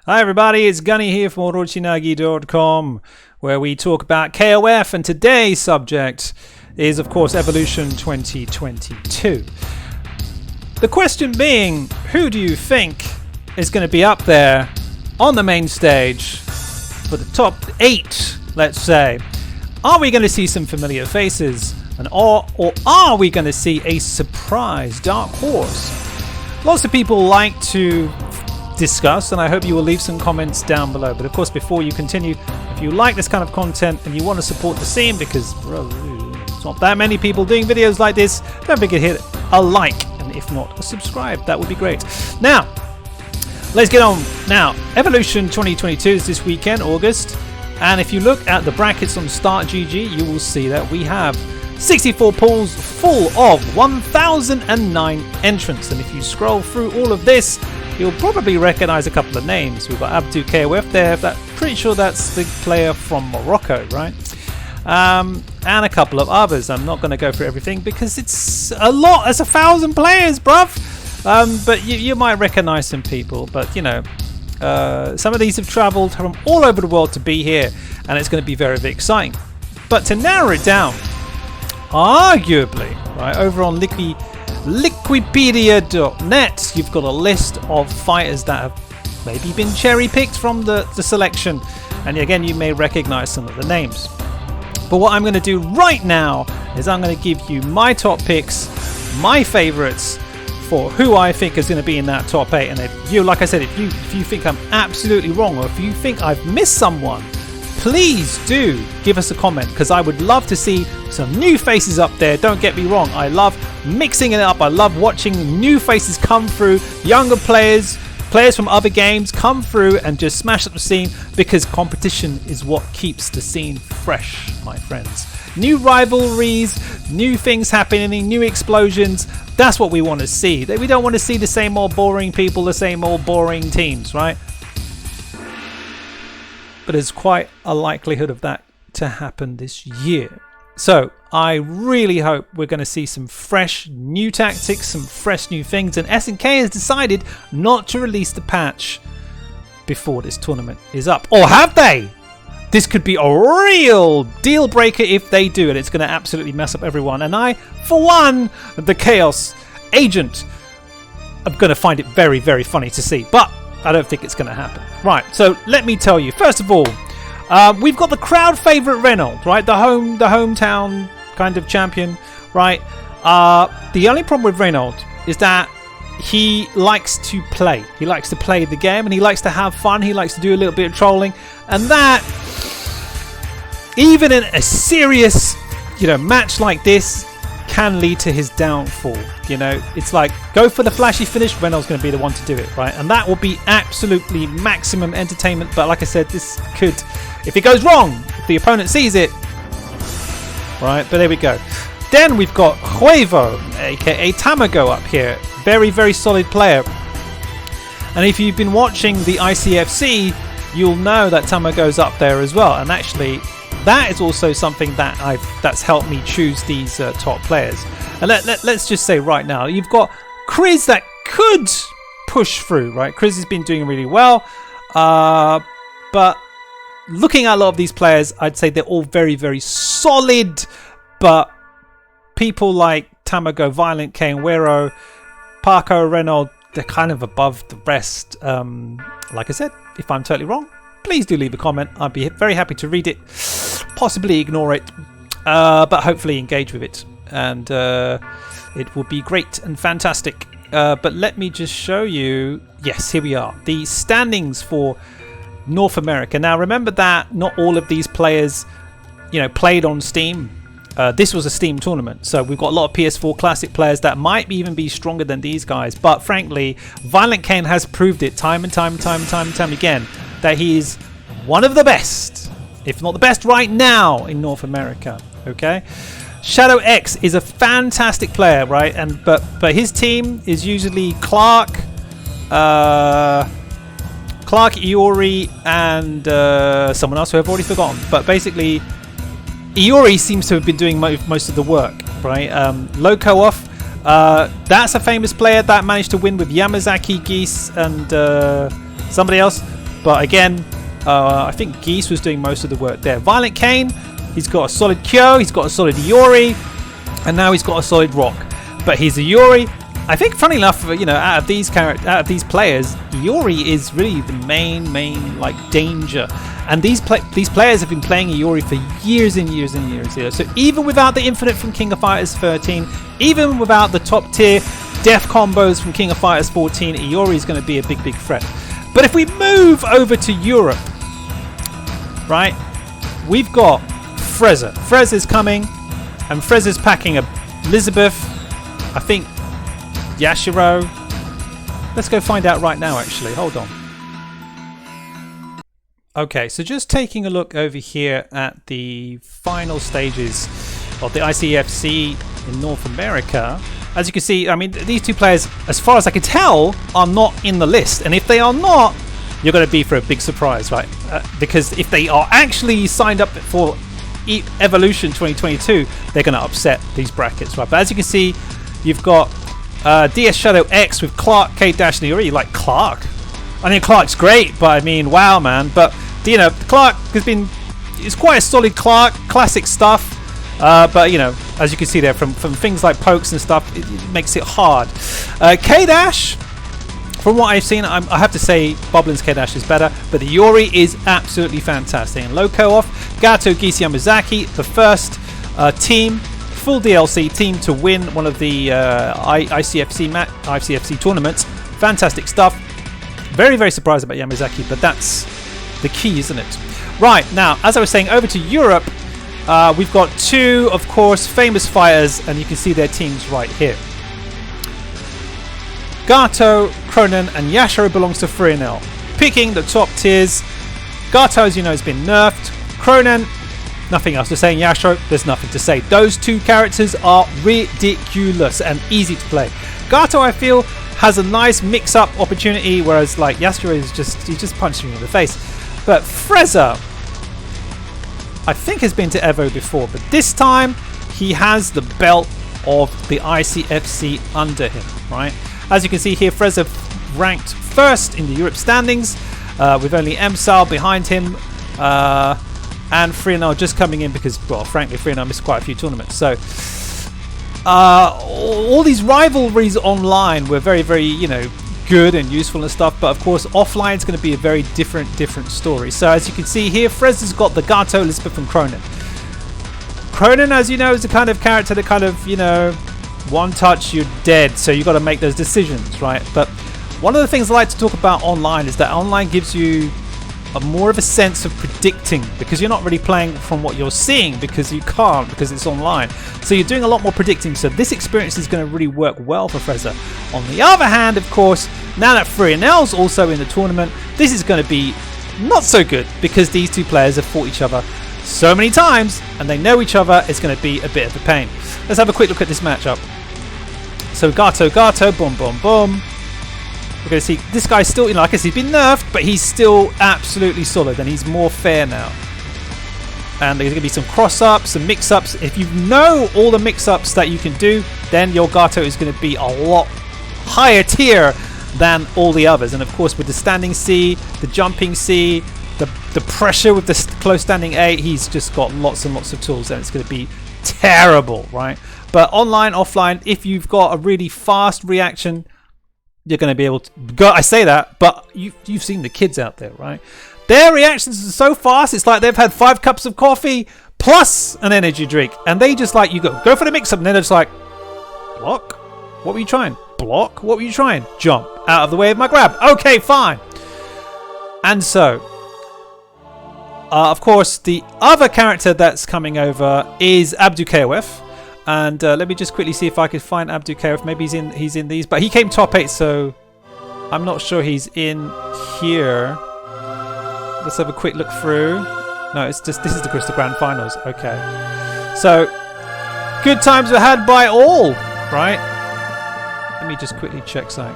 Hi everybody, it's Gunny here from Orochinagi.com, where we talk about KOF, and today's subject is of course Evolution 2022. The question being, who do you think is going to be up there on the main stage for the top 8, let's say? Are we going to see some familiar faces, or are we going to see a surprise dark horse? Lots of people like to discuss, and I hope you will leave some comments down below. But of course, before you continue, if you like this kind of content and you want to support the scene, because it's not that many people doing videos like this, don't forget to hit a like, and if not, a subscribe. That would be great. Now, let's get on. Now, Evolution 2022 is this weekend, August, and if you look at the brackets on Start GG, you will see that we have 64 pools full of 1,009 entrants, and if you scroll through all of this, you'll probably recognize a couple of names. We've got Abdu KOF there, pretty sure that's the player from Morocco, right? And a couple of others. I'm not going to go through everything because it's a lot. It's 1,000 players, bruv. But you might recognize some people. But, you know, some of these have traveled from all over the world to be here, and it's going to be very, very exciting. But to narrow it down, arguably, right, over on Liquipedia.net, you've got a list of fighters that have maybe been cherry-picked from the selection, and again, you may recognize some of the names. But what I'm going to do right now is I'm going to give you my top picks, my favorites for who I think is going to be in that top 8. And if you, like I said, if you think I'm absolutely wrong, or if you think I've missed someone, please do give us a comment, because I would love to see some new faces up there. Don't get me wrong, I love mixing it up. I love watching new faces come through, younger players from other games come through and just smash up the scene, because competition is what keeps the scene fresh, my friends. New rivalries, new things happening, new explosions. That's what we want to see. We don't want to see the same old boring people, the same old boring teams, right? But there's quite a likelihood of that to happen this year. So I really hope we're going to see some fresh new tactics, some fresh new things. And SNK has decided not to release the patch before this tournament is up. Or have they? This could be a real deal breaker if they do, and it's going to absolutely mess up everyone. And I, for one, the Chaos Agent, I'm going to find it very, very funny to see. But I don't think it's going to happen. Right, so let me tell you. First of all, we've got the crowd favorite Reynolds, right? The hometown kind of champion, right? The only problem with Reynolds is that he likes to play. He likes to play the game, and he likes to have fun. He likes to do a little bit of trolling, and that, even in a serious, match like this, can lead to his downfall. It's like, go for the flashy finish, Reynolds going to be the one to do it, right? And that will be absolutely maximum entertainment. But like I said, this could, if it goes wrong, if the opponent sees it, right? But there we go. Then we've got Huevo, aka Tamago, up here. Very, very solid player. And if you've been watching the ICFC, you'll know that Tamago's up there as well. And actually, that is also something that's helped me choose these top players. And let's just say right now, you've got Chris that could push through, right? Chris has been doing really well. But looking at a lot of these players, I'd say they're all very, very solid. But people like Tamago, Violent K, and Wero, Parko, Renault, they're kind of above the rest. Like I said, if I'm totally wrong, please do leave a comment. I'd be very happy to read it, possibly ignore it, but hopefully engage with it. And it will be great and fantastic. But let me just show you. Yes, here we are. The standings for North America. Now, remember that not all of these players, played on Steam. This was a Steam tournament, so we've got a lot of PS4 Classic players that might even be stronger than these guys. But frankly, Violent Kane has proved it time and time again that he is one of the best, if not the best right now in North America. Okay, Shadow X is a fantastic player, right? And but his team is usually Clark, Iori, and someone else who I've already forgotten. But basically, Iori seems to have been doing most of the work, right? Lokoff, that's a famous player that managed to win with Yamazaki, Geese, and somebody else. But again, I think Geese was doing most of the work there. Violent Kane, he's got a solid Kyo, he's got a solid Iori, and now he's got a solid Rock. But he's a Iori. I think, funny enough, you know, out of these players, Iori is really the main like danger. And these players have been playing Iori for years and years and years here. So even without the Infinite from King of Fighters 13, even without the top tier death combos from King of Fighters 14, Iori is going to be a big threat. But if we move over to Europe, right, we've got Frezza. Frezza's coming, and Frezza's packing a Elizabeth, I think Yashiro. Let's go find out right now, actually. Hold on. Okay, so just taking a look over here at the final stages of the ICFC in North America. As you can see, I mean, these two players, as far as I can tell, are not in the list. And if they are not, you're going to be for a big surprise, right? Because if they are actually signed up for Evolution 2022, they're going to upset these brackets, right? But as you can see, you've got DS Shadow X with Clark, K-Dash, and Iori. You like Clark? I mean, Clark's great, but I mean, wow, man. But, you know, Clark it's quite a solid Clark, classic stuff. But, you know, as you can see there, from things like pokes and stuff, it makes it hard. K-Dash, from what I've seen, I have to say Boblin's K-Dash is better, but the Iori is absolutely fantastic. And low co-off, Gato, Gisi, Yamazaki, the first team, full DLC team to win one of the ICFC tournaments. Fantastic stuff. Very surprised about Yamazaki, but that's the key, isn't it? Right, now, as I was saying, over to Europe, we've got two, of course, famous fighters, and you can see their teams right here. Gato, Cronin, and Yashiro belongs to Freenel. Picking the top tiers. Gato, as you know, has been nerfed. Cronin, nothing else to say. Yashiro, there's nothing to say. Those two characters are ridiculous and easy to play. Gato, I feel, has a nice mix-up opportunity, whereas like Yashiro is he's just punching you in the face. But Frezza, I think, has been to Evo before, but this time he has the belt of the ICFC under him, right? As you can see here, Frezza ranked first in the Europe standings, with only MSAL behind him, and Freenel just coming in because, well, frankly, Freenel missed quite a few tournaments. So all these rivalries online were very, you know, good and useful and stuff, but of course offline is going to be a very different story. So as you can see here, Frezza's got the Gato, Elizabeth, and Cronin. Cronin, as you know, is the kind of character that kind of, you know, one touch you're dead, so you got to make those decisions, right? But one of the things I like to talk about online is that online gives you more of a sense of predicting, because you're not really playing from what you're seeing, because you can't, because it's online. So you're doing a lot more predicting, so this experience is going to really work well for Frezza. On the other hand, of course, now that Freenel's also in the tournament, this is going to be not so good, because these two players have fought each other so many times and they know each other. It's going to be a bit of a pain. Let's have a quick look at this matchup. So Gato, boom. We're going to see this guy's still, you know, like I said, he's been nerfed, but he's still absolutely solid, and he's more fair now. And there's going to be some cross-ups, some mix-ups. If you know all the mix-ups that you can do, then your Gato is going to be a lot higher tier than all the others. And of course, with the standing C, the jumping C, the pressure with the close standing A, he's just got lots and lots of tools, and it's going to be terrible, right? But online, offline, if you've got a really fast reaction, you're going to be able to go. I say that, but you've seen the kids out there, right? Their reactions are so fast. It's like they've had 5 cups of coffee plus an energy drink, and they just like, you go for the mix-up, and then they're just like, block? What were you trying? Block? What were you trying? Jump out of the way of my grab. Okay, fine. And so, of course, the other character that's coming over is Abdu KOF. And let me just quickly see if I can find Abdu KOF. Maybe he's in these, but he came top 8, so I'm not sure he's in here. Let's have a quick look through. No, it's just, this is the Grand Finals. Okay. So, good times were had by all, right? Let me just quickly check something.